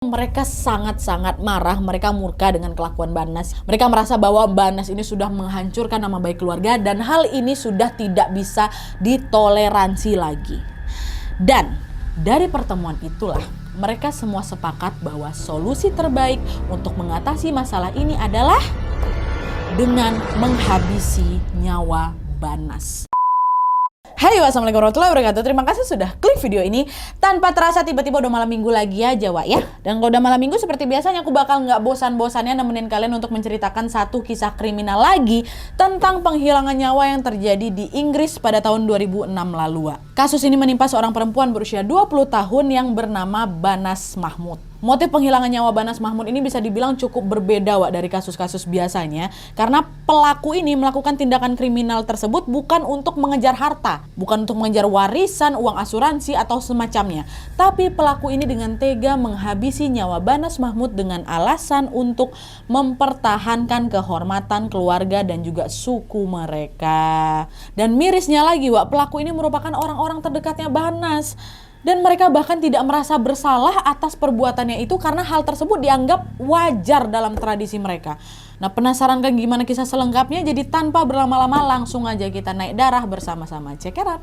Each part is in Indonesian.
Mereka sangat-sangat marah, mereka murka dengan kelakuan Banas. Mereka merasa bahwa Banas ini sudah menghancurkan nama baik keluarga dan hal ini sudah tidak bisa ditoleransi lagi. Dan dari pertemuan itulah mereka semua sepakat bahwa solusi terbaik untuk mengatasi masalah ini adalah dengan menghabisi nyawa Banas. Hai, wassalamualaikum warahmatullahi wabarakatuh. Terima kasih sudah klik video ini. Tanpa terasa tiba-tiba udah malam minggu lagi aja, Wak ya. Dan kalau udah malam minggu seperti biasanya aku bakal nggak bosan-bosannya nemenin kalian untuk menceritakan satu kisah kriminal lagi tentang penghilangan nyawa yang terjadi di Inggris pada tahun 2006 lalu, Wak. Kasus ini menimpa seorang perempuan berusia 20 tahun yang bernama Banas Mahmud. Motif penghilangan nyawa Banas Mahmud ini bisa dibilang cukup berbeda, Wak, dari kasus-kasus biasanya karena pelaku ini melakukan tindakan kriminal tersebut bukan untuk mengejar harta, bukan untuk mengejar warisan, uang asuransi atau semacamnya, tapi pelaku ini dengan tega menghabisi nyawa Banas Mahmud dengan alasan untuk mempertahankan kehormatan keluarga dan juga suku mereka. Dan mirisnya lagi, Wak, pelaku ini merupakan orang-orang terdekatnya Banas. Dan mereka bahkan tidak merasa bersalah atas perbuatannya itu karena hal tersebut dianggap wajar dalam tradisi mereka. Nah, penasaran kan gimana kisah selengkapnya? Jadi tanpa berlama-lama langsung aja kita naik darah bersama-sama. Check it out.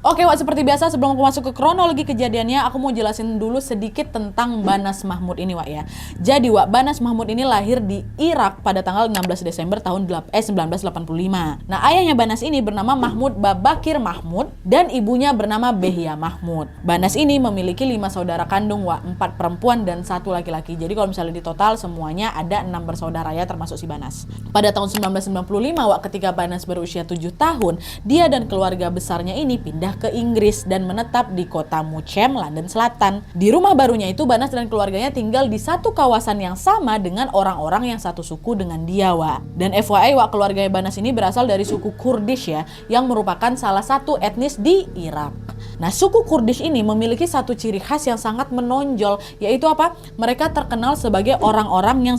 Oke, Wak, seperti biasa sebelum aku masuk ke kronologi kejadiannya, aku mau jelasin dulu sedikit tentang Banas Mahmud ini, Wak ya. Jadi, Wak, Banas Mahmud ini lahir di Irak pada tanggal 16 Desember tahun 1985. Nah, ayahnya Banas ini bernama Mahmud Babakir Mahmud dan ibunya bernama Behia Mahmud. Banas ini memiliki 5 saudara kandung, Wak, 4 perempuan dan 1 laki-laki. Jadi kalau misalnya di total semuanya ada 6 bersaudara ya, termasuk si Banas. Pada tahun 1995, Wak, ketika Banas berusia 7 tahun, dia dan keluarga besarnya ini pindah ke Inggris dan menetap di kota Muchem, London Selatan. Di rumah barunya itu Banas dan keluarganya tinggal di satu kawasan yang sama dengan orang-orang yang satu suku dengan dia, Wak. Dan FYI, Wak, keluarga Banas ini berasal dari suku Kurdish ya, yang merupakan salah satu etnis di Irak. Nah, suku Kurdish ini memiliki satu ciri khas yang sangat menonjol, yaitu apa? Mereka terkenal sebagai orang-orang yang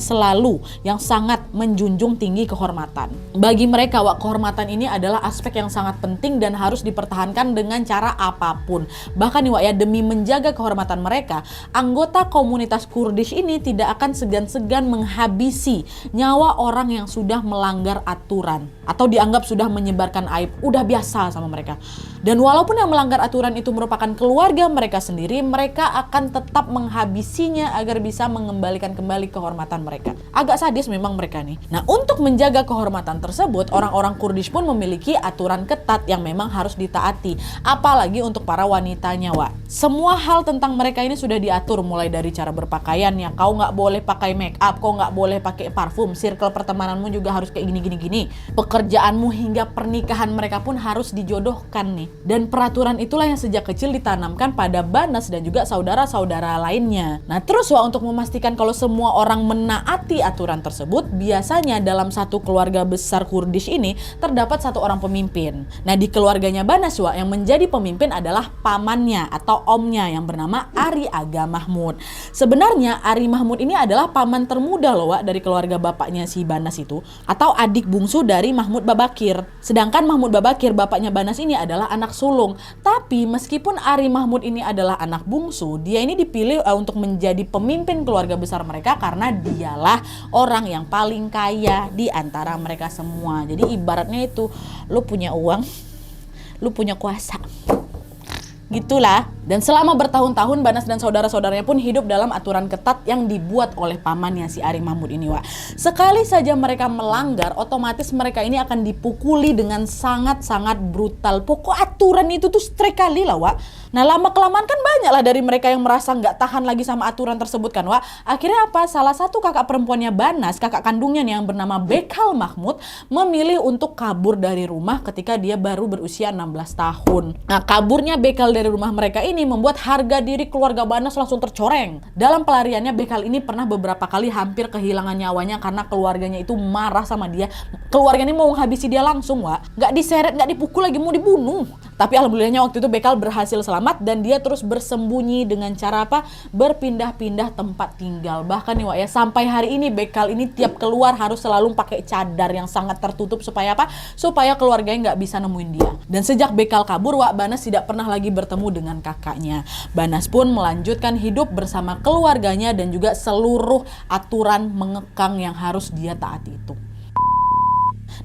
sangat menjunjung tinggi kehormatan. Bagi mereka, Wak, kehormatan ini adalah aspek yang sangat penting dan harus dipertahankan dengan cara apapun. Bahkan nih, Wak ya, demi menjaga kehormatan mereka, anggota komunitas Kurdish ini tidak akan segan-segan menghabisi nyawa orang yang sudah melanggar aturan atau dianggap sudah menyebarkan aib. Udah biasa sama mereka. Dan walaupun yang melanggar aturan itu merupakan keluarga mereka sendiri, mereka akan tetap menghabisinya agar bisa mengembalikan kembali kehormatan mereka. Agak sadis memang mereka nih. Nah, untuk menjaga kehormatan tersebut, orang-orang Kurdish pun memiliki aturan ketat yang memang harus ditaati. Apalagi untuk para wanitanya, Wak. Semua hal tentang mereka ini sudah diatur, mulai dari cara berpakaiannya. Kau nggak boleh pakai make up, kau nggak boleh pakai parfum, circle pertemananmu juga harus kayak gini. Pekerjaanmu hingga pernikahan mereka pun harus dijodohkan nih. Dan peraturan itulah yang sejak kecil ditanamkan pada Banas dan juga saudara-saudara lainnya. Nah, terus, Wak, untuk memastikan kalau semua orang menaati aturan tersebut, biasanya dalam satu keluarga besar Kurdish ini terdapat satu orang pemimpin. Nah, di keluarganya Banas, Wak, yang menjadi pemimpin adalah pamannya atau omnya yang bernama Ari Aga Mahmud. Sebenarnya Ari Mahmud ini adalah paman termuda loh, Wak, dari keluarga bapaknya si Banas itu, atau adik bungsu dari Mahmud Babakir. Sedangkan Mahmud Babakir, bapaknya Banas ini adalah anak sulung. Tapi meskipun Ari Mahmud ini adalah anak bungsu, dia ini dipilih untuk menjadi pemimpin keluarga besar mereka karena dialah orang yang paling kaya di antara mereka semua. Jadi ibaratnya itu, lu punya uang, lu punya kuasa. Gitulah. Dan selama bertahun-tahun Banas dan saudara-saudaranya pun hidup dalam aturan ketat yang dibuat oleh pamannya si Ari Mahmud ini, Wak. Sekali saja mereka melanggar, otomatis mereka ini akan dipukuli dengan sangat-sangat brutal. Pokok aturan itu tuh strike kali lah, Wak. Nah, lama-kelamaan kan banyak lah dari mereka yang merasa nggak tahan lagi sama aturan tersebut kan, Wak. Akhirnya apa? Salah satu kakak perempuannya Banas, kakak kandungnya nih yang bernama Bekal Mahmud, memilih untuk kabur dari rumah ketika dia baru berusia 16 tahun. Nah, kaburnya Bekal dari rumah mereka ini membuat harga diri keluarga Banas langsung tercoreng. Dalam pelariannya, Bekal ini pernah beberapa kali hampir kehilangan nyawanya karena keluarganya itu marah sama dia. Keluarganya ini mau menghabisi dia langsung, Wak. Nggak diseret, nggak dipukul lagi, mau dibunuh. Tapi alhamdulillahnya waktu itu Bekal berhasil selamat selamat dan dia terus bersembunyi dengan cara apa? Berpindah-pindah tempat tinggal. Bahkan nih Wak ya, sampai hari ini Bekal ini tiap keluar harus selalu pakai cadar yang sangat tertutup supaya apa? Supaya keluarganya nggak bisa nemuin dia. Dan sejak Bekal kabur, Wak, Banas tidak pernah lagi bertemu dengan kakaknya. Banas pun melanjutkan hidup bersama keluarganya dan juga seluruh aturan mengekang yang harus dia taati itu.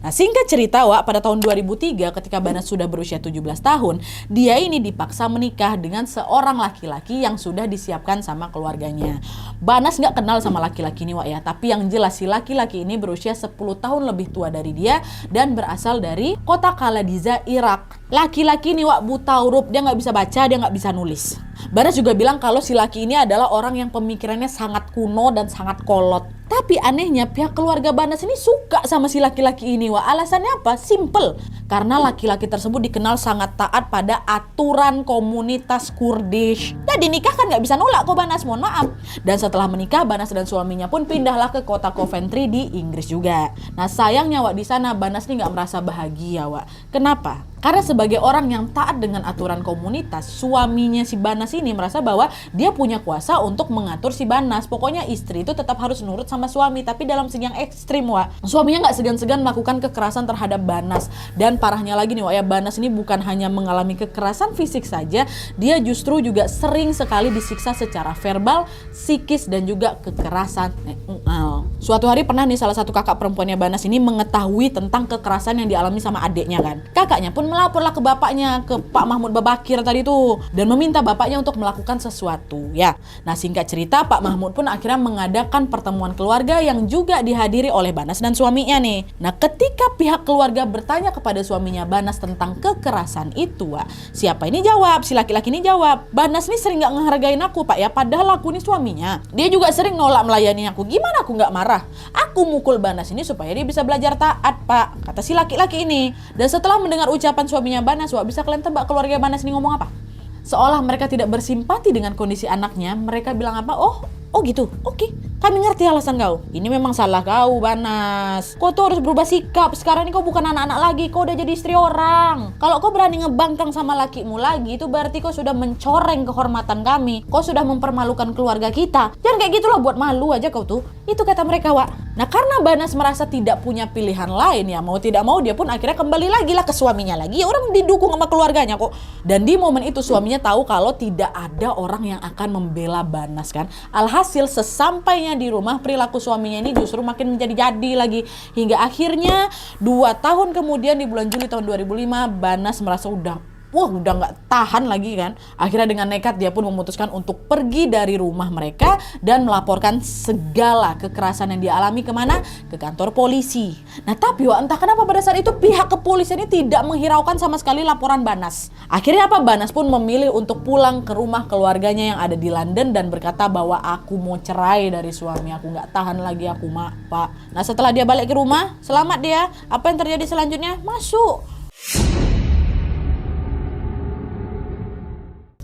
Nah, singkat cerita, Wak, pada tahun 2003 ketika Banas sudah berusia 17 tahun, dia ini dipaksa menikah dengan seorang laki-laki yang sudah disiapkan sama keluarganya. Banas nggak kenal sama laki-laki ini, Wak ya, tapi yang jelas si laki-laki ini berusia 10 tahun lebih tua dari dia dan berasal dari kota Kaladiza, Irak. Laki-laki ini, Wak, buta huruf, dia nggak bisa baca, dia nggak bisa nulis. Banas juga bilang kalau si laki ini adalah orang yang pemikirannya sangat kuno dan sangat kolot. Tapi anehnya pihak keluarga Banas ini suka sama si laki-laki ini, Wak. Alasannya apa? Simple. Karena laki-laki tersebut dikenal sangat taat pada aturan komunitas Kurdish. Jadi nikah kan nggak bisa nolak kok Banas, mohon maaf. Dan setelah menikah, Banas dan suaminya pun pindahlah ke kota Coventry di Inggris juga. Nah sayangnya, Wak, di sana Banas ini nggak merasa bahagia, Wak. Kenapa? Karena sebagai orang yang taat dengan aturan komunitas, suaminya si Banas ini merasa bahwa dia punya kuasa untuk mengatur si Banas. Pokoknya istri itu tetap harus nurut sama suami, tapi dalam segi yang ekstrim, Wak. Suaminya nggak segan-segan melakukan kekerasan terhadap Banas. Dan parahnya lagi nih, Wak ya, Banas ini bukan hanya mengalami kekerasan fisik saja, dia justru juga sering sekali disiksa secara verbal, psikis, dan juga kekerasan. Suatu hari pernah nih salah satu kakak perempuannya Banas ini mengetahui tentang kekerasan yang dialami sama adiknya kan. Kakaknya pun melaporlah ke bapaknya, ke Pak Mahmud Babakir tadi tuh, dan meminta bapaknya untuk melakukan sesuatu ya. Nah singkat cerita, Pak Mahmud pun akhirnya mengadakan pertemuan keluarga yang juga dihadiri oleh Banas dan suaminya nih. Nah ketika pihak keluarga bertanya kepada suaminya Banas tentang kekerasan itu, Wak, siapa ini jawab? Si laki-laki ini jawab, Banas nih sering gak ngehargain aku, Pak ya, padahal aku ini suaminya. Dia juga sering nolak melayani aku. Gimana aku gak marah? Aku mukul Banas ini supaya dia bisa belajar taat, Pak, kata si laki-laki ini. Dan setelah mendengar ucapan suaminya Banas, Wak, bisa kalian tebak keluarga Banas ini ngomong apa? Seolah mereka tidak bersimpati dengan kondisi anaknya, mereka bilang apa? Oh gitu, oke. Kami ngerti alasan kau. Ini memang salah kau, Banas. Kau tuh harus berubah sikap. Sekarang ini kau bukan anak-anak lagi. Kau udah jadi istri orang. Kalau kau berani ngebangkang sama lakimu lagi, itu berarti kau sudah mencoreng kehormatan kami. Kau sudah mempermalukan keluarga kita. Jangan kayak gitulah, buat malu aja kau tuh. Itu kata mereka, Wak. Nah karena Banas merasa tidak punya pilihan lain ya, mau tidak mau dia pun akhirnya kembali lagi lah ke suaminya lagi. Ya orang didukung sama keluarganya kok. Dan di momen itu suaminya tahu kalau tidak ada orang yang akan membela Banas kan. Alhasil sesampainya di rumah, perilaku suaminya ini justru makin menjadi-jadi lagi. Hingga akhirnya 2 tahun kemudian di bulan Juli tahun 2005, Banas merasa udah nggak tahan lagi kan. Akhirnya dengan nekat dia pun memutuskan untuk pergi dari rumah mereka dan melaporkan segala kekerasan yang dia alami kemana? Ke kantor polisi. Nah tapi Wak, entah kenapa pada saat itu pihak kepolisian ini tidak menghiraukan sama sekali laporan Banas. Akhirnya apa? Banas pun memilih untuk pulang ke rumah keluarganya yang ada di London dan berkata bahwa aku mau cerai dari suami, aku nggak tahan lagi aku, Pak. Nah setelah dia balik ke rumah, selamat dia. Apa yang terjadi selanjutnya? Masuk.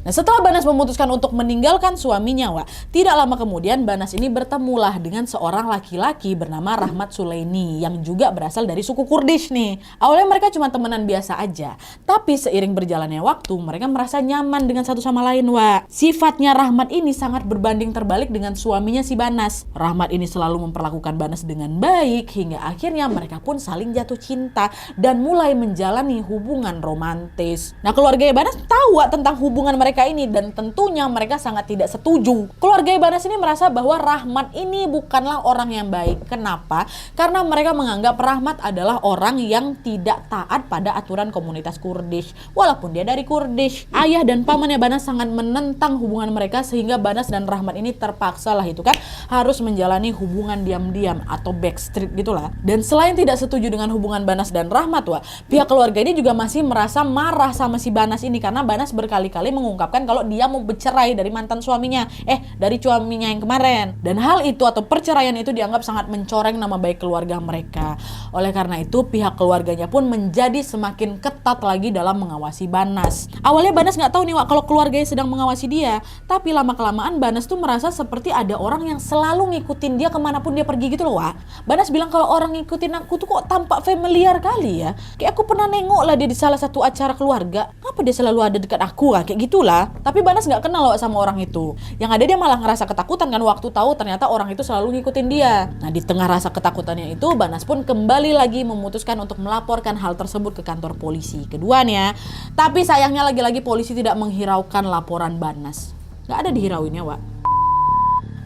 Nah setelah Banas memutuskan untuk meninggalkan suaminya, Wak, tidak lama kemudian Banas ini bertemulah dengan seorang laki-laki bernama Rahmat Sulaini yang juga berasal dari suku Kurdish nih. Awalnya mereka cuma temenan biasa aja, tapi seiring berjalannya waktu mereka merasa nyaman dengan satu sama lain, Wak. Sifatnya Rahmat ini sangat berbanding terbalik dengan suaminya si Banas. Rahmat ini selalu memperlakukan Banas dengan baik hingga akhirnya mereka pun saling jatuh cinta dan mulai menjalani hubungan romantis. Nah keluarga Banas tahu, Wak, tentang hubungan mereka ini dan tentunya mereka sangat tidak setuju. Keluarga Banas ini merasa bahwa Rahmat ini bukanlah orang yang baik. Kenapa? Karena mereka menganggap Rahmat adalah orang yang tidak taat pada aturan komunitas Kurdish. Walaupun dia dari Kurdish. Ayah dan pamannya Banas sangat menentang hubungan mereka sehingga Banas dan Rahmat ini terpaksa lah itu kan harus menjalani hubungan diam-diam atau backstreet gitulah. Dan selain tidak setuju dengan hubungan Banas dan Rahmat, Wak, pihak keluarga ini juga masih merasa marah sama si Banas ini karena Banas berkali-kali mengungkapkan kalau dia mau bercerai dari mantan suaminya, dari suaminya yang kemarin. Dan hal itu atau perceraian itu dianggap sangat mencoreng nama baik keluarga mereka. Oleh karena itu pihak keluarganya pun menjadi semakin ketat lagi dalam mengawasi Banas. Awalnya Banas nggak tahu nih, Wak, kalau keluarganya sedang mengawasi dia, tapi lama-kelamaan Banas tuh merasa seperti ada orang yang selalu ngikutin dia kemanapun dia pergi gitu loh, Wak. Banas bilang kalau orang ngikutin aku tuh kok tampak familiar kali ya. Kayak aku pernah nengok lah dia di salah satu acara keluarga. Kenapa dia selalu ada dekat aku lah, kayak gitulah. iya, tapi Banas nggak kenal loh sama orang itu. Yang ada dia malah ngerasa ketakutan kan waktu tahu ternyata orang itu selalu ngikutin dia. Nah, di tengah rasa ketakutannya itu, Banas pun kembali lagi memutuskan untuk melaporkan hal tersebut ke kantor polisi. Keduanya, tapi sayangnya lagi-lagi polisi tidak menghiraukan laporan Banas. Nggak ada dihirauinnya, Wak.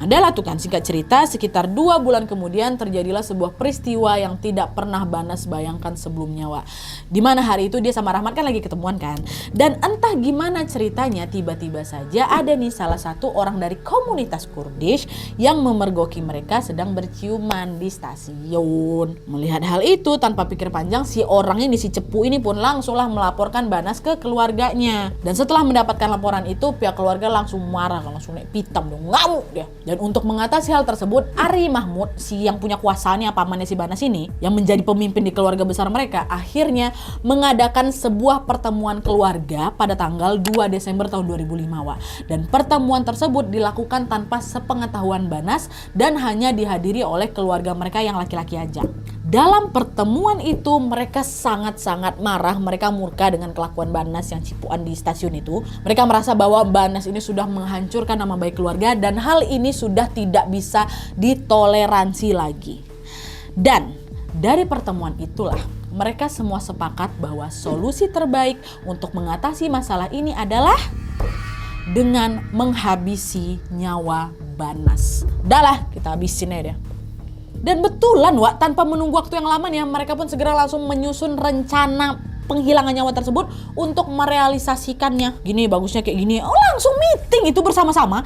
Adalah tuh kan, singkat cerita, sekitar 2 bulan kemudian terjadilah sebuah peristiwa yang tidak pernah Banas bayangkan sebelumnya, Wak. Dimana hari itu dia sama Rahmat kan lagi ketemuan kan. Dan entah gimana ceritanya, tiba-tiba saja ada nih salah satu orang dari komunitas Kurdish yang memergoki mereka sedang berciuman di stasiun. Melihat hal itu, tanpa pikir panjang, si orang ini, si cepu ini pun langsunglah melaporkan Banas ke keluarganya. Dan setelah mendapatkan laporan itu, pihak keluarga langsung marah, langsung naik pitam dong, ngamuk dia. Dan untuk mengatasi hal tersebut, Ari Mahmud, si yang punya kuasanya pamannya si Banas ini, yang menjadi pemimpin di keluarga besar mereka, akhirnya mengadakan sebuah pertemuan keluarga pada tanggal 2 Desember tahun 2005, Wak. Dan pertemuan tersebut dilakukan tanpa sepengetahuan Banas dan hanya dihadiri oleh keluarga mereka yang laki-laki aja. Dalam pertemuan itu mereka sangat-sangat marah, mereka murka dengan kelakuan Banas yang cipuan di stasiun itu. Mereka merasa bahwa Banas ini sudah menghancurkan nama baik keluarga dan hal ini sudah tidak bisa ditoleransi lagi. Dan dari pertemuan itulah mereka semua sepakat bahwa solusi terbaik untuk mengatasi masalah ini adalah dengan menghabisi nyawa Banas. Dah lah, kita habisin aja deh. Dan betulan, Wak, tanpa menunggu waktu yang lama nih, mereka pun segera langsung menyusun rencana penghilangan nyawa tersebut untuk merealisasikannya. Gini, bagusnya kayak gini. Oh, langsung meeting itu bersama-sama.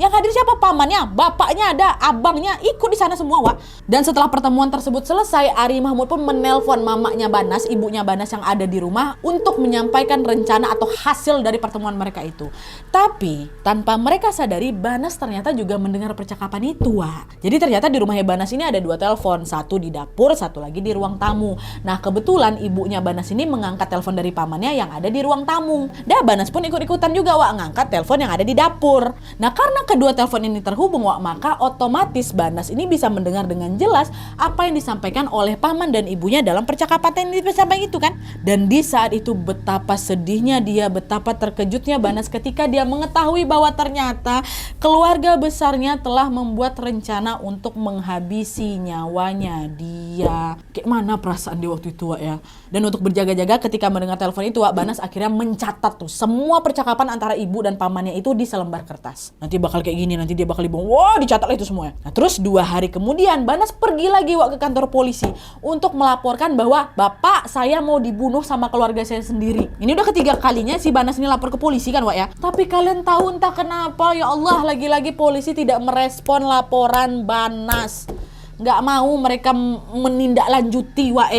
Yang hadir siapa? Pamannya, bapaknya ada, abangnya ikut di sana semua, Wak. Dan setelah pertemuan tersebut selesai, Ari Mahmud pun menelpon mamanya Banas, ibunya Banas yang ada di rumah untuk menyampaikan rencana atau hasil dari pertemuan mereka itu. Tapi tanpa mereka sadari, Banas ternyata juga mendengar percakapan itu, Wak. Jadi ternyata di rumahnya Banas ini ada 2 telepon, satu di dapur, satu lagi di ruang tamu. Nah, kebetulan ibunya Banas ini mengangkat telepon dari pamannya yang ada di ruang tamu. Dan Banas pun ikut-ikutan juga, Wak, ngangkat telepon yang ada di dapur. Nah, karena kedua telepon ini terhubung, Wak, maka otomatis Banas ini bisa mendengar dengan jelas apa yang disampaikan oleh paman dan ibunya dalam percakapan yang disampaikan itu kan. Dan di saat itu betapa sedihnya dia, betapa terkejutnya Banas ketika dia mengetahui bahwa ternyata keluarga besarnya telah membuat rencana untuk menghabisi nyawanya dia. Kayak mana perasaan dia waktu itu, Wak, ya. Dan untuk berjaga-jaga ketika mendengar telepon itu, Wak, Banas akhirnya mencatat tuh semua percakapan antara ibu dan pamannya itu di selembar kertas. Nanti bakal kayak gini, nanti dia bakal dibuang. Wah, dicatat itu semua. Nah, terus 2 hari kemudian Banas pergi lagi, Wak, ke kantor polisi untuk melaporkan bahwa bapak saya mau dibunuh sama keluarga saya sendiri. Ini udah ketiga kalinya si Banas ini lapor ke polisi kan, Wak, ya. Tapi kalian tahu entah kenapa, ya Allah, lagi-lagi polisi tidak merespon laporan Banas. Nggak mau mereka menindaklanjuti, Wak.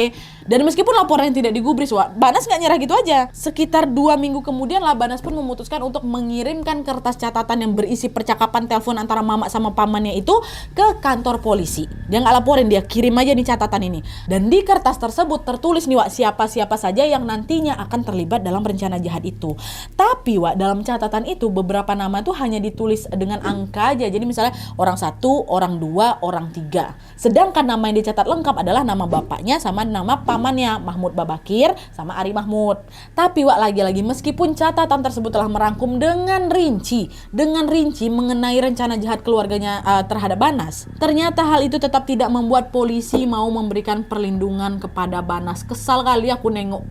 Dan meskipun laporannya tidak digubris, Wak, Banas nggak nyerah gitu aja. Sekitar 2 minggu kemudian lah Banas pun memutuskan untuk mengirimkan kertas catatan yang berisi percakapan telepon antara mama sama pamannya itu ke kantor polisi. Dia nggak laporin, dia kirim aja nih catatan ini. Dan di kertas tersebut tertulis nih, Wak, siapa-siapa saja yang nantinya akan terlibat dalam rencana jahat itu. Tapi, Wak, dalam catatan itu beberapa nama tuh hanya ditulis dengan angka aja. Jadi misalnya orang 1, orang 2, orang 3. Sedangkan nama yang dicatat lengkap adalah nama bapaknya sama nama pamannya, Mahmud Babakir sama Ari Mahmud. Tapi, Wak, lagi-lagi meskipun catatan tersebut telah merangkum dengan rinci mengenai rencana jahat keluarganya terhadap Banas, ternyata hal itu tetap tidak membuat polisi mau memberikan perlindungan kepada Banas. Kesal kali aku nengok.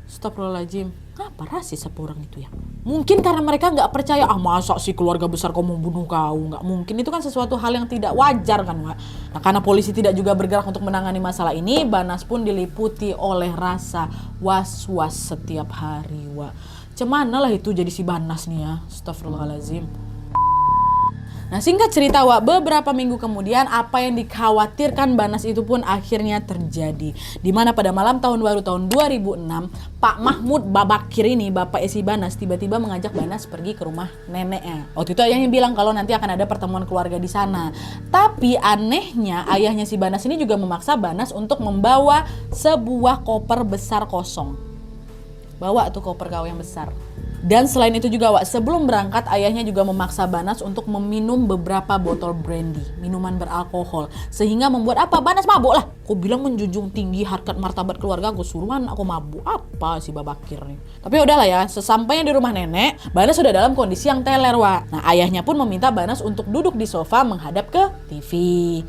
Astagfirullahaladzim. Apa rasis apa orang itu ya? Mungkin karena mereka nggak percaya, masa sih keluarga besar kau membunuh kau? Nggak mungkin, itu kan sesuatu hal yang tidak wajar kan, Wak. Nah, karena polisi tidak juga bergerak untuk menangani masalah ini, Banas pun diliputi oleh rasa was-was setiap hari, Wak. Cemana lah itu jadi si Banas nih ya. Astagfirullahaladzim. Nah, singkat cerita, Wak, beberapa minggu kemudian apa yang dikhawatirkan Banas itu pun akhirnya terjadi. Dimana pada malam tahun baru tahun 2006, Pak Mahmud Babakir ini, bapak si Banas, tiba-tiba mengajak Banas pergi ke rumah neneknya. Waktu itu ayahnya bilang kalau nanti akan ada pertemuan keluarga di sana. Tapi anehnya ayahnya si Banas ini juga memaksa Banas untuk membawa sebuah koper besar kosong. Bawa tuh koper kau yang besar. Dan selain itu juga Wak, sebelum berangkat ayahnya juga memaksa Banas untuk meminum beberapa botol brandy, minuman beralkohol, sehingga membuat apa? Banas mabuk lah. Aku bilang menjunjung tinggi harkat martabat keluarga, aku suruhan aku mabuk. Apa sih babakir nih? Tapi udahlah ya, sesampainya di rumah nenek, Banas sudah dalam kondisi yang teler Wak. Nah ayahnya pun meminta Banas untuk duduk di sofa menghadap ke TV.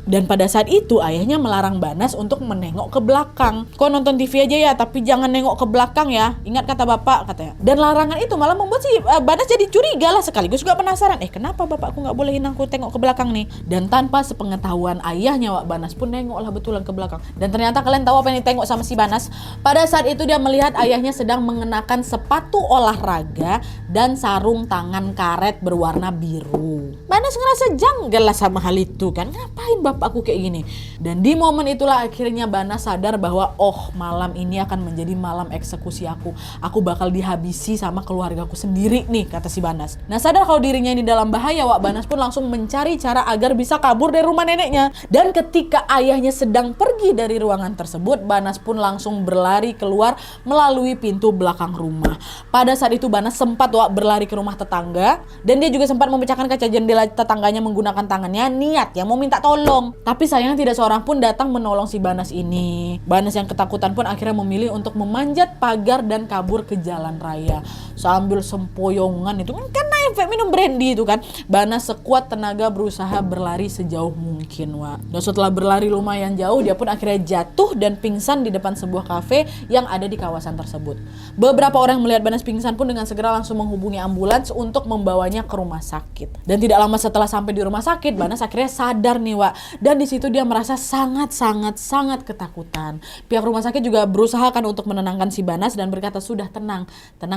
Dan pada saat itu ayahnya melarang Banas untuk menengok ke belakang. Kau nonton TV aja ya, tapi jangan nengok ke belakang ya. Ingat kata bapak katanya. Dan larangan itu malah membuat si Banas jadi curiga lah, sekaligus juga penasaran. Kenapa bapakku nggak bolehin aku tengok ke belakang nih? Dan tanpa sepengetahuan ayahnya Wak, Banas pun nengok lah betulan ke belakang. Dan ternyata kalian tahu apa yang ditengok sama si Banas? Pada saat itu dia melihat ayahnya sedang mengenakan sepatu olahraga dan sarung tangan karet berwarna biru. Banas ngerasa janggal lah sama hal itu kan. Ngapain bapakku kayak gini? Dan di momen itulah akhirnya Banas sadar bahwa malam ini akan menjadi malam eksekusi aku. Aku bakal dihabisi sama keluargaku sendiri nih, kata si Banas. Nah sadar kalau dirinya ini dalam bahaya Wak, Banas pun langsung mencari cara agar bisa kabur dari rumah neneknya. Dan ketika ayahnya sedang pergi dari ruangan tersebut, Banas pun langsung berlari keluar melalui pintu belakang rumah. Pada saat itu Banas sempat Wak berlari ke rumah tetangga, dan dia juga sempat memecahkan kaca jendela tetangganya menggunakan tangannya, niat yang mau minta tolong. Tapi sayangnya tidak seorang pun datang menolong si Banas ini. Banas yang ketakutan pun akhirnya memilih untuk memanjat pagar dan kabur ke jalan raya. Sambil sempoyongan itu kan efek minum brandy itu kan. Banas sekuat tenaga berusaha berlari sejauh mungkin Wak. Dan setelah berlari lumayan jauh, dia pun akhirnya jatuh dan pingsan di depan sebuah kafe yang ada di kawasan tersebut. Beberapa orang yang melihat Banas pingsan pun dengan segera langsung menghubungi ambulans untuk membawanya ke rumah sakit. Dan tidak lama setelah sampai di rumah sakit, Banas akhirnya sadar nih Wak. Dan di situ dia merasa sangat ketakutan. Pihak rumah sakit juga berusaha kan untuk menenangkan si Banas dan berkata, sudah tenang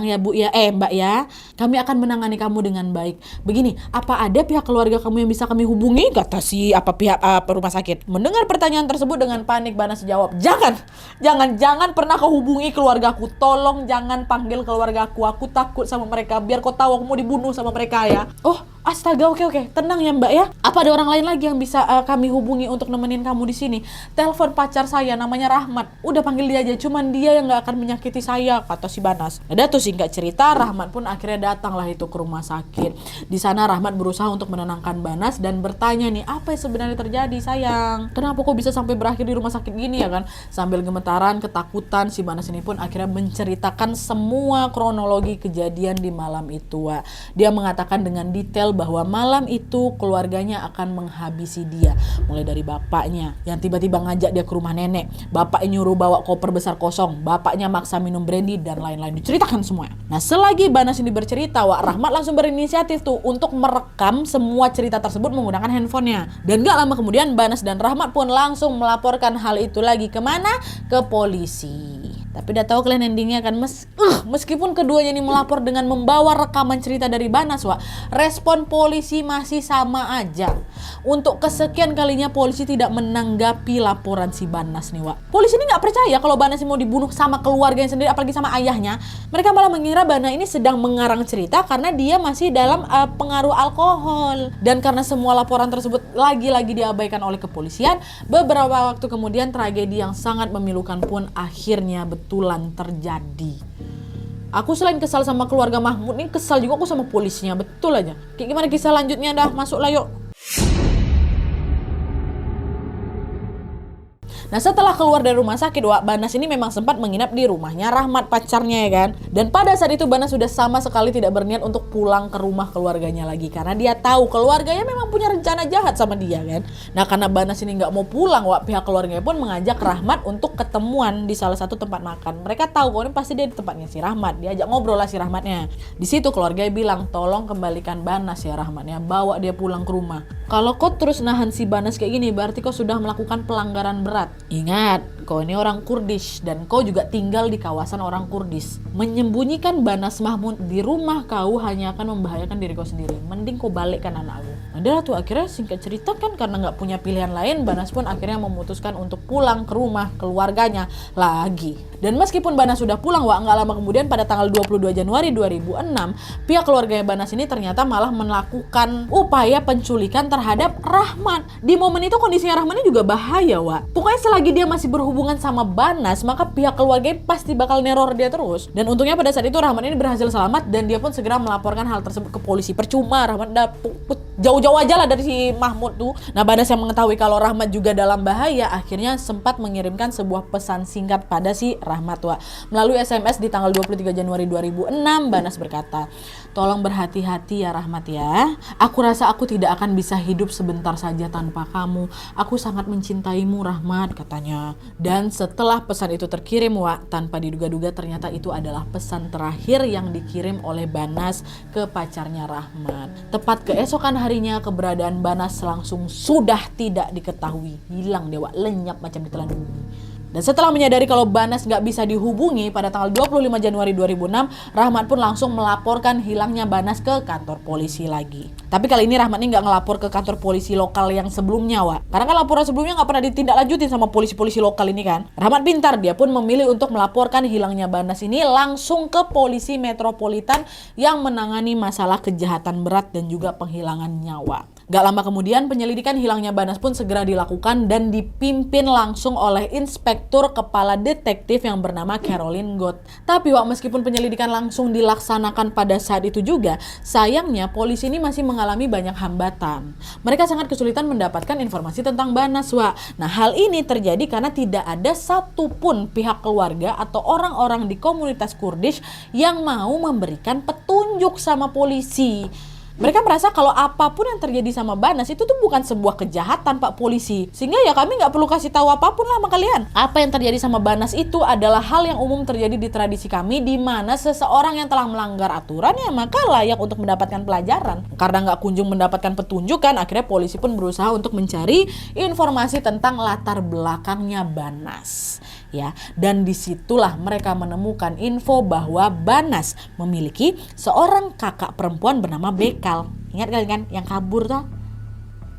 ya Bu ya, Mbak ya, kami akan menangani kamu dengan baik. Begini, apa ada pihak keluarga kamu yang bisa kami hubungi? Kata si pihak rumah sakit. Mendengar pertanyaan tersebut dengan panik, Banas jawab, jangan pernah kau hubungi keluargaku. Tolong jangan panggil keluargaku. Aku takut sama mereka. Biar kau tahu aku mau dibunuh sama mereka ya. Astaga, oke. Tenang ya Mbak ya. Apa ada orang lain lagi yang bisa kami hubungi untuk nemenin kamu di sini? Telepon pacar saya namanya Rahmat. Udah panggil dia aja. Cuman dia yang nggak akan menyakiti saya, kata si Banas. Ada tuh singkat cerita, Rahmat pun akhirnya datanglah itu ke rumah sakit. Di sana Rahmat berusaha untuk menenangkan Banas dan bertanya nih, apa yang sebenarnya terjadi sayang? Kenapa kok bisa sampai berakhir di rumah sakit gini ya kan? Sambil gemetaran, ketakutan, si Banas ini pun akhirnya menceritakan semua kronologi kejadian di malam itu Wak. Dia mengatakan dengan detail bahwa malam itu keluarganya akan menghabisi dia. Mulai dari bapaknya yang tiba-tiba ngajak dia ke rumah nenek, bapaknya nyuruh bawa koper besar kosong, bapaknya maksa minum brandy dan lain-lain, diceritakan semua. Nah selagi Banas ini bercerita Wak, Rahmat langsung berinisiatif tuh untuk merekam semua cerita tersebut menggunakan handphonenya. Dan gak lama kemudian Banas dan Rahmat pun langsung melaporkan hal itu lagi kemana? Ke polisi. Tapi udah tahu kalian endingnya kan, meskipun keduanya ini melapor dengan membawa rekaman cerita dari Banas Wak, respon polisi masih sama aja. Untuk kesekian kalinya polisi tidak menanggapi laporan si Banas nih Wak. Polisi ini gak percaya kalau Banas ini mau dibunuh sama keluarganya sendiri, apalagi sama ayahnya. Mereka malah mengira Banas ini sedang mengarang cerita karena dia masih dalam pengaruh alkohol. Dan karena semua laporan tersebut lagi-lagi diabaikan oleh kepolisian, beberapa waktu kemudian tragedi yang sangat memilukan pun akhirnya betulan terjadi. Aku selain kesal sama keluarga Mahmud nih, kesal juga aku sama polisinya, betul aja. Kayak gimana kisah lanjutnya dah, masuklah yuk. Nah setelah keluar dari rumah sakit Wak, Banas ini memang sempat menginap di rumahnya Rahmat pacarnya ya kan. Dan pada saat itu Banas sudah sama sekali tidak berniat untuk pulang ke rumah keluarganya lagi, karena dia tahu keluarganya memang punya rencana jahat sama dia kan. Nah karena Banas ini nggak mau pulang Wak, pihak keluarganya pun mengajak Rahmat untuk ketemuan di salah satu tempat makan. Mereka tahu kalau ini pasti dia di tempatnya si Rahmat, diajak ngobrol lah si Rahmatnya. Di situ keluarganya bilang, tolong kembalikan Banas ya Rahmatnya, bawa dia pulang ke rumah. Kalau kau terus nahan si Banas kayak gini, berarti kau sudah melakukan pelanggaran berat. Ingat, kau ini orang Kurdish dan kau juga tinggal di kawasan orang Kurdish. Menyembunyikan Banas Mahmud di rumah kau hanya akan membahayakan diri kau sendiri. Mending kau balikkan anak aku. Adalah tuh akhirnya singkat cerita kan, karena nggak punya pilihan lain, Banas pun akhirnya memutuskan untuk pulang ke rumah keluarganya lagi. Dan meskipun Banas sudah pulang Wak, nggak lama kemudian pada tanggal 22 Januari 2006, pihak keluarganya Banas ini ternyata malah melakukan upaya penculikan terhadap Rahmat. Di momen itu kondisinya Rahmat ini juga bahaya Wak. Pokoknya selagi dia masih berhubungan berhubungan sama Banas, maka pihak keluarganya pasti bakal neror dia terus. Dan untungnya pada saat itu Rahmat ini berhasil selamat dan dia pun segera melaporkan hal tersebut ke polisi. Percuma, Rahmat udah jauh-jauh aja lah dari si Mahmud tuh. Nah, Banas yang mengetahui kalau Rahmat juga dalam bahaya, akhirnya sempat mengirimkan sebuah pesan singkat pada si Rahmat, Wak. Melalui SMS di tanggal 23 Januari 2006, Banas berkata, "Tolong berhati-hati ya Rahmat ya. Aku rasa aku tidak akan bisa hidup sebentar saja tanpa kamu. Aku sangat mencintaimu Rahmat," katanya. Dan setelah pesan itu terkirim, Wak, tanpa diduga-duga ternyata itu adalah pesan terakhir yang dikirim oleh Banas ke pacarnya Rahmat. Tepat keesokan harinya, keberadaan Banas langsung sudah tidak diketahui. Hilang dia, Wak, lenyap macam ditelan bumi. Dan setelah menyadari kalau Banas nggak bisa dihubungi, pada tanggal 25 Januari 2006, Rahmat pun langsung melaporkan hilangnya Banas ke kantor polisi lagi. Tapi kali ini Rahmat ini nggak ngelapor ke kantor polisi lokal yang sebelumnya, Wak. Karena kan laporan sebelumnya nggak pernah ditindaklanjutin sama polisi-polisi lokal ini kan. Rahmat pintar, dia pun memilih untuk melaporkan hilangnya Banas ini langsung ke polisi metropolitan yang menangani masalah kejahatan berat dan juga penghilangan nyawa. Gak lama kemudian, penyelidikan hilangnya Banas pun segera dilakukan dan dipimpin langsung oleh Inspektur Kepala Detektif yang bernama Caroline Gott. Tapi Wak, meskipun penyelidikan langsung dilaksanakan pada saat itu juga, sayangnya polisi ini masih mengalami banyak hambatan. Mereka sangat kesulitan mendapatkan informasi tentang Banas, Wak. Nah, hal ini terjadi karena tidak ada satupun pihak keluarga atau orang-orang di komunitas Kurdish yang mau memberikan petunjuk sama polisi. Mereka merasa kalau apapun yang terjadi sama Banas itu tuh bukan sebuah kejahatan, Pak Polisi. Sehingga ya kami nggak perlu kasih tahu apapun lah sama kalian. Apa yang terjadi sama Banas itu adalah hal yang umum terjadi di tradisi kami, di mana seseorang yang telah melanggar aturan ya maka layak untuk mendapatkan pelajaran. Karena nggak kunjung mendapatkan petunjuk kan, akhirnya polisi pun berusaha untuk mencari informasi tentang latar belakangnya Banas. Ya, dan disitulah mereka menemukan info bahwa Banas memiliki seorang kakak perempuan bernama Bekal. Ingat kalian kan yang kabur tuh?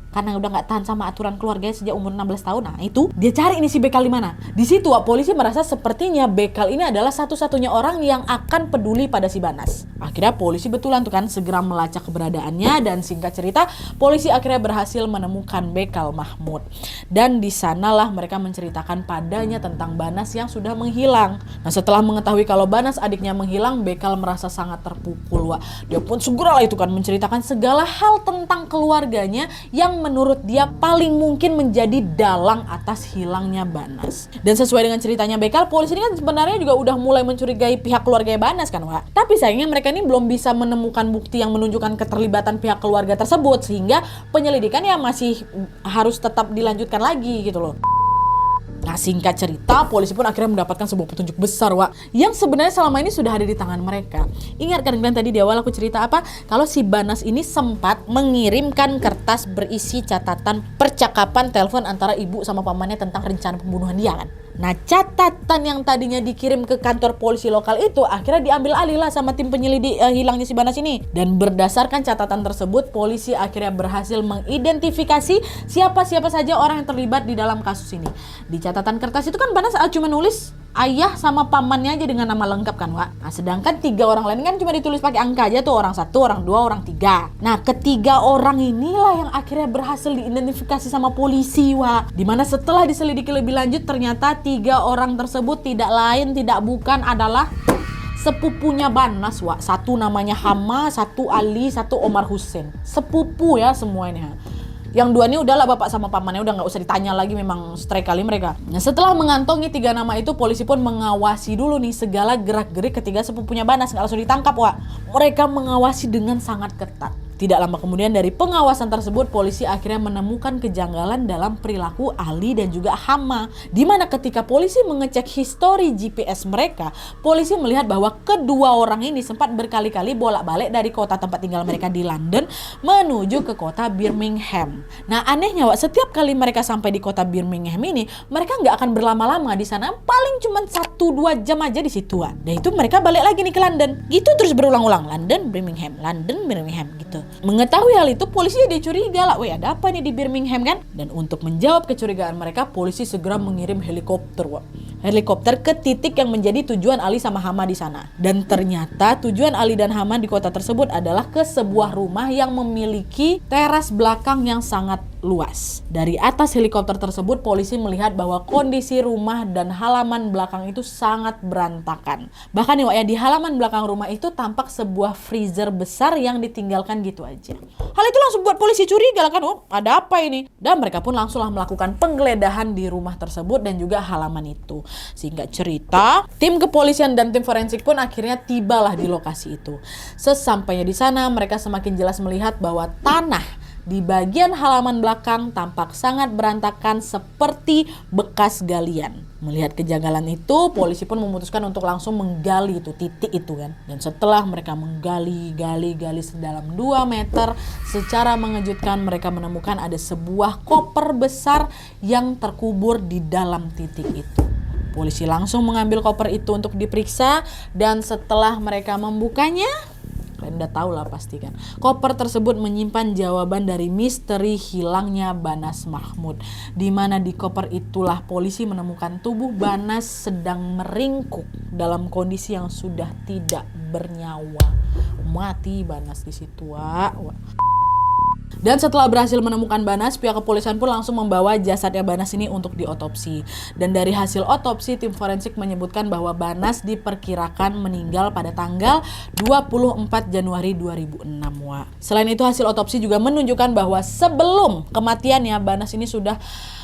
Karena udah nggak tahan sama aturan keluarganya sejak umur 16 tahun. Nah itu dia cari ini si Bekal di mana. Di situ polisi merasa sepertinya Bekal ini adalah satu-satunya orang yang akan peduli pada si Banas. Akhirnya polisi betulan tuh kan segera melacak keberadaannya, dan singkat cerita polisi akhirnya berhasil menemukan Bekal Mahmud. Dan di sanalah mereka menceritakan padanya tentang Banas yang sudah menghilang. Nah, setelah mengetahui kalau Banas adiknya menghilang, Bekal merasa sangat terpukul, Wak. Dia pun segeralah itu kan menceritakan segala hal tentang keluarganya yang menurut dia paling mungkin menjadi dalang atas hilangnya Banas. Dan sesuai dengan ceritanya Bekal, polisi ini kan sebenarnya juga udah mulai mencurigai pihak keluarga Banas kan, Wak. Tapi sayangnya mereka ini belum bisa menemukan bukti yang menunjukkan keterlibatan pihak keluarga tersebut, sehingga penyelidikan ya masih harus tetap dilanjutkan lagi gitu loh. Nah, singkat cerita, polisi pun akhirnya mendapatkan sebuah petunjuk besar, Wak, yang sebenarnya selama ini sudah ada di tangan mereka. Ingat kan kalian tadi di awal aku cerita apa? Kalau si Banas ini sempat mengirimkan kertas berisi catatan percakapan telepon antara ibu sama pamannya tentang rencana pembunuhan dia kan. Nah, catatan yang tadinya dikirim ke kantor polisi lokal itu akhirnya diambil alih lah sama tim penyelidik hilangnya si Banas ini. Dan berdasarkan catatan tersebut, polisi akhirnya berhasil mengidentifikasi siapa-siapa saja orang yang terlibat di dalam kasus ini. Di catatan kertas itu kan Banas cuma nulis ayah sama pamannya aja dengan nama lengkap kan, Wak. Nah, sedangkan 3 orang lain kan cuma ditulis pakai angka aja tuh, orang 1, orang 2, orang 3. Nah, ketiga orang inilah yang akhirnya berhasil diidentifikasi sama polisi, Wak. Dimana setelah diselidiki lebih lanjut, ternyata 3 orang tersebut tidak lain tidak bukan adalah sepupunya Banas, Wak. Satu namanya Hama, satu Ali, satu Omar Hussein. Sepupu ya semuanya. Yang 2 ini udahlah bapak sama pamannya, udah nggak usah ditanya lagi, memang strike kali mereka. Nah, setelah mengantongi 3 nama itu, polisi pun mengawasi dulu nih segala gerak-gerik ketiga sepupunya Banas, nggak langsung ditangkap, Wak. Mereka mengawasi dengan sangat ketat. Tidak lama kemudian dari pengawasan tersebut, polisi akhirnya menemukan kejanggalan dalam perilaku Ali dan juga Hama. Di mana ketika polisi mengecek histori GPS mereka, polisi melihat bahwa kedua orang ini sempat berkali-kali bolak-balik dari kota tempat tinggal mereka di London menuju ke kota Birmingham. Nah, anehnya, Wak, setiap kali mereka sampai di kota Birmingham ini, mereka nggak akan berlama-lama di sana, paling cuma 1-2 jam aja di situ, Wak. Dan itu mereka balik lagi nih ke London. Gitu terus berulang-ulang, London, Birmingham, London, Birmingham gitu. Mengetahui hal itu, polisi jadi curiga lah, weh ada apa nih di Birmingham kan? Dan untuk menjawab kecurigaan mereka, polisi segera mengirim helikopter, Wak. Helikopter ke titik yang menjadi tujuan Ali sama Hama di sana. Dan ternyata tujuan Ali dan Hama di kota tersebut adalah ke sebuah rumah yang memiliki teras belakang yang sangat luas. Dari atas helikopter tersebut, polisi melihat bahwa kondisi rumah dan halaman belakang itu sangat berantakan. Bahkan nih Wak ya, di halaman belakang rumah itu tampak sebuah freezer besar yang ditinggalkan gitu aja. Hal itu langsung buat polisi curiga kan, oh ada apa ini? Dan mereka pun langsunglah melakukan penggeledahan di rumah tersebut dan juga halaman itu. Singkat cerita, tim kepolisian dan tim forensik pun akhirnya tibalah di lokasi itu. Sesampainya di sana, mereka semakin jelas melihat bahwa tanah di bagian halaman belakang tampak sangat berantakan seperti bekas galian. Melihat kejanggalan itu, polisi pun memutuskan untuk langsung menggali itu titik itu kan. Dan setelah mereka menggali sedalam 2 meter, secara mengejutkan mereka menemukan ada sebuah koper besar yang terkubur di dalam titik itu. Polisi langsung mengambil koper itu untuk diperiksa dan setelah mereka membukanya, kalian udah tahu lah pasti kan. Koper tersebut menyimpan jawaban dari misteri hilangnya Banas Mahmud. Di mana di koper itulah polisi menemukan tubuh Banas sedang meringkuk dalam kondisi yang sudah tidak bernyawa. Mati Banas di situ, Wak. Dan setelah berhasil menemukan Banas, pihak kepolisian pun langsung membawa jasadnya Banas ini untuk diotopsi. Dan dari hasil otopsi, tim forensik menyebutkan bahwa Banas diperkirakan meninggal pada tanggal 24 Januari 2006. Wah. Selain itu, hasil otopsi juga menunjukkan bahwa sebelum kematiannya, Banas ini sudah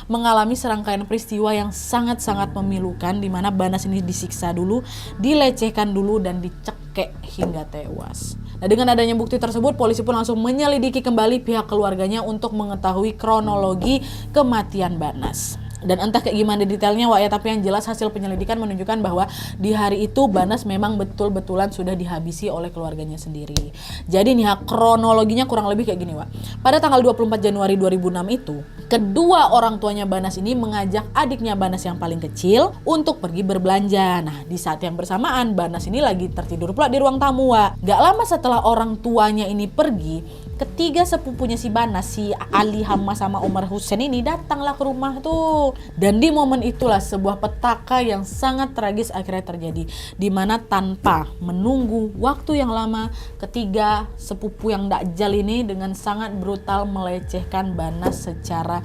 mengalami serangkaian peristiwa yang sangat-sangat memilukan, di mana Banas ini disiksa dulu, dilecehkan dulu, dan dicekek hingga tewas. Nah, dengan adanya bukti tersebut, polisi pun langsung menyelidiki kembali pihak keluarganya untuk mengetahui kronologi kematian Banas. Dan entah kayak gimana detailnya Wak ya, tapi yang jelas hasil penyelidikan menunjukkan bahwa di hari itu Banas memang betul-betulan sudah dihabisi oleh keluarganya sendiri. Jadi nih kronologinya kurang lebih kayak gini Wak. Pada tanggal 24 Januari 2006 itu, kedua orang tuanya Banas ini mengajak adiknya Banas yang paling kecil untuk pergi berbelanja. Nah, di saat yang bersamaan Banas ini lagi tertidur pula di ruang tamu Wak. Gak lama setelah orang tuanya ini pergi, ketiga sepupunya si Banas, si Ali Hama sama Omar Hussein ini datanglah ke rumah tuh. Dan di momen itulah sebuah petaka yang sangat tragis akhirnya terjadi, di mana tanpa menunggu waktu yang lama, ketiga sepupu yang dakjal ini dengan sangat brutal melecehkan Banas secara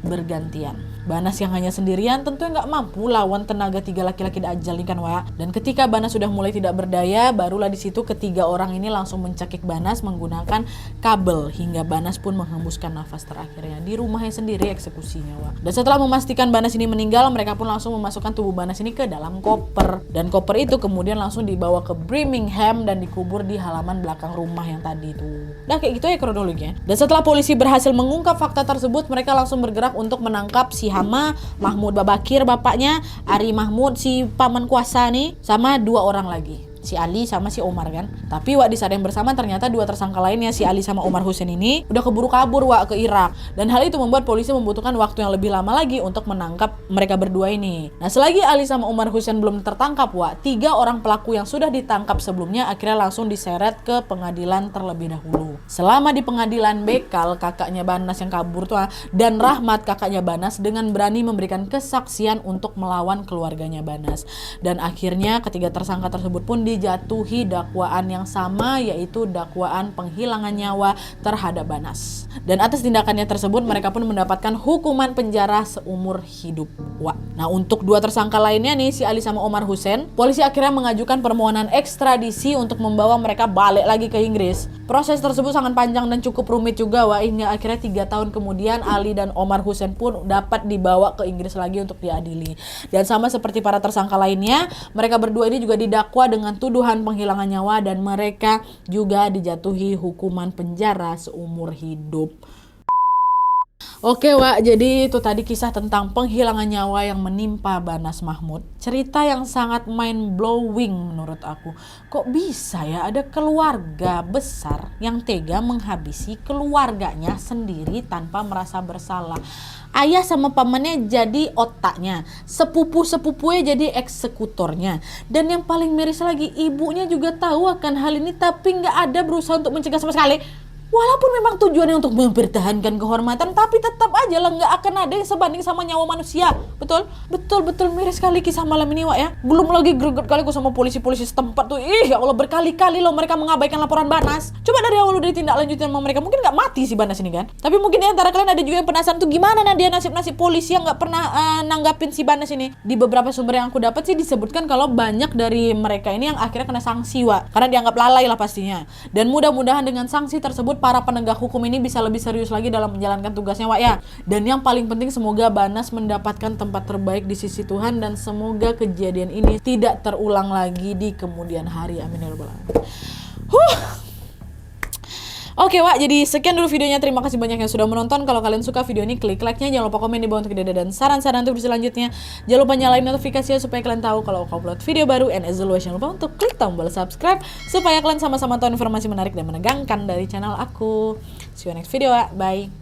bergantian. Banas yang hanya sendirian tentunya nggak mampu lawan tenaga 3 laki-laki dakjal ini kan Wak. Dan ketika Banas sudah mulai tidak berdaya, barulah di situ ketiga orang ini langsung mencekik Banas menggunakan kabel hingga Banas pun menghembuskan nafas terakhirnya di rumahnya sendiri eksekusinya Wak. Dan setelah memastikan Banas ini meninggal, mereka pun langsung memasukkan tubuh Banas ini ke dalam koper. Dan koper itu kemudian langsung dibawa ke Birmingham dan dikubur di halaman belakang rumah yang tadi itu. Nah kayak gitu ya kronologinya. Dan setelah polisi berhasil mengungkap fakta tersebut, mereka langsung bergerak untuk menangkap si Hama, Mahmud Babakir bapaknya, Ari Mahmud si paman kuasa nih, sama 2 orang lagi, si Ali sama si Omar kan. Tapi Wak di saat yang bersamaan ternyata 2 tersangka lainnya, si Ali sama Omar Hussein ini udah keburu kabur Wak ke Irak. Dan hal itu membuat polisi membutuhkan waktu yang lebih lama lagi untuk menangkap mereka berdua ini. Nah selagi Ali sama Omar Hussein belum tertangkap Wak, 3 orang pelaku yang sudah ditangkap sebelumnya akhirnya langsung diseret ke pengadilan terlebih dahulu. Selama di pengadilan, Bekal kakaknya Banas yang kabur tuh dan Rahmat kakaknya Banas dengan berani memberikan kesaksian untuk melawan keluarganya Banas. Dan akhirnya ketiga tersangka tersebut pun dijatuhi dakwaan yang sama, yaitu dakwaan penghilangan nyawa terhadap Banas. Dan atas tindakannya tersebut mereka pun mendapatkan hukuman penjara seumur hidup. Wah. Nah untuk 2 tersangka lainnya nih, si Ali sama Omar Hussein, polisi akhirnya mengajukan permohonan ekstradisi untuk membawa mereka balik lagi ke Inggris. Proses tersebut sangat panjang dan cukup rumit juga Wah, hingga akhirnya 3 tahun kemudian Ali dan Omar Hussein pun dapat dibawa ke Inggris lagi untuk diadili. Dan sama seperti para tersangka lainnya, mereka berdua ini juga didakwa dengan tuduhan penghilangan nyawa dan mereka juga dijatuhi hukuman penjara seumur hidup. Oke Wak, jadi itu tadi kisah tentang penghilangan nyawa yang menimpa Banas Mahmud. Cerita yang sangat mind blowing menurut aku. Kok bisa ya ada keluarga besar yang tega menghabisi keluarganya sendiri tanpa merasa bersalah. Ayah sama pamannya jadi otaknya, sepupu-sepupunya jadi eksekutornya. Dan yang paling miris lagi, ibunya juga tahu akan hal ini tapi nggak ada berusaha untuk mencegah sama sekali. Walaupun memang tujuannya untuk mempertahankan kehormatan, tapi tetap aja lah nggak akan ada yang sebanding sama nyawa manusia. Betul? Betul miris sekali kisah malam ini, Wak ya. Belum lagi greget kali aku sama polisi-polisi setempat tuh. Ih, ya Allah, berkali-kali loh mereka mengabaikan laporan Banas. Coba dari awal udah ditindaklanjutin sama mereka, mungkin nggak mati si Banas ini kan. Tapi mungkin di antara kalian ada juga yang penasaran tuh gimana dia nasib-nasib polisi yang nggak pernah nanggapin si Banas ini. Di beberapa sumber yang aku dapat sih disebutkan kalau banyak dari mereka ini yang akhirnya kena sanksi, Wak. Karena dianggap lalai lah pastinya. Dan mudah-mudahan dengan sanksi tersebut para penegak hukum ini bisa lebih serius lagi dalam menjalankan tugasnya, Wak ya. Dan yang paling penting semoga Banas mendapatkan tempat terbaik di sisi Tuhan dan semoga kejadian ini tidak terulang lagi di kemudian hari. Amin ya rabbal alamin. Oke, Wak, jadi sekian dulu videonya. Terima kasih banyak yang sudah menonton. Kalau kalian suka video ini, klik like-nya. Jangan lupa komen di bawah untuk ide dan saran-saran untuk selanjutnya. Jangan lupa nyalain notifikasinya supaya kalian tahu kalau aku upload video baru. And as always, jangan lupa untuk klik tombol subscribe supaya kalian sama-sama tahu informasi menarik dan menegangkan dari channel aku. See you next video, Wak. Bye.